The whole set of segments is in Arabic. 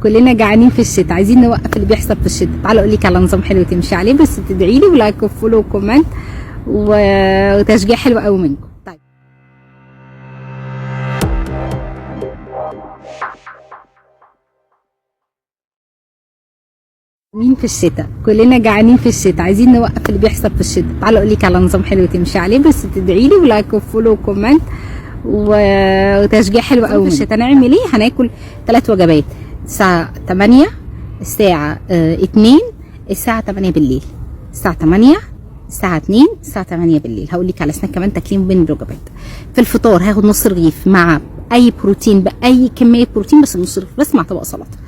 كلنا جعانين في الشتاء، عايزين نوقف اللي بيحصل في الشتاء. تعالوا اقول لك على نظام حلو تمشي عليه، بس تدعي لي ولايك وفولو وكومنت وتشجيع حلو قوي منكم. طيب مين في الشتاء؟ كلنا جعانين في الشتاء، عايزين نوقف اللي بيحصل في الشتاء. تعالوا اقول لك على نظام حلو تمشي عليه، بس تدعي لي ولايك وفولو وكومنت وتشجيع حلو قوي. في الشتاء نعمل ايه؟ هناكل 3 وجبات، الساعه 8، الساعه 2، الساعه 8 بالليل. الساعه 8، الساعه 2، الساعه 8 بالليل. هقول لك على سناك كمان تاكلين بين الوجبات. في الفطار هاخد نص رغيف مع اي بروتين، باي كميه بروتين، بس نص رغيف بس مع طبق سلطه.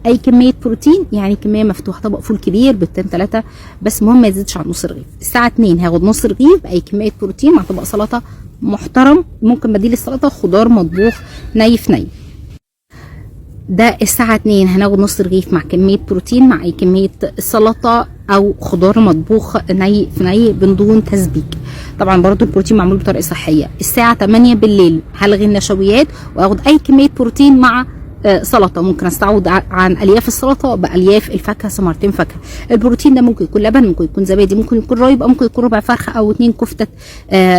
اي كميه بروتين يعني كميه مفتوحه، طبق فول كبير بيضتين 3 بس، المهم ما يزيدش عن نص رغيف. الساعه 2 هاخد نص رغيف باي كميه بروتين مع طبق سلطه محترم، ممكن بديل السلطه خضار مطبوخ ني في ني. ده الساعه 2 هناخد نص رغيف مع كميه بروتين مع اي كميه سلطه او خضار مطبوخ ني في ني بدون تسبيك. طبعا برضو البروتين معمول بطريقه صحيه. الساعه 8 بالليل هلغي النشويات واخد اي كميه بروتين مع سلطه. ممكن استعوض عن الياف السلطه بالياف الفاكهه، ثمرتين فاكهه. البروتين ده ممكن يكون لبن، ممكن يكون زبادي، ممكن يكون رايب، او ممكن يكون ربع فرخه او 2 كفته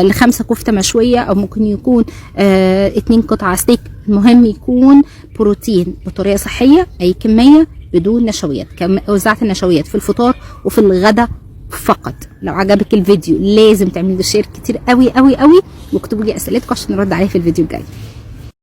ل5 كفته مشويه، او ممكن يكون 2 قطعه ستيك. المهم يكون بروتين بطريقه صحيه، اي كميه بدون نشويات. وزعت النشويات في الفطار وفي الغداء فقط. لو عجبك الفيديو لازم تعملي شير كتير قوي قوي قوي، واكتبوا لي اسئلتكم عشان نرد عليها في الفيديو الجاي.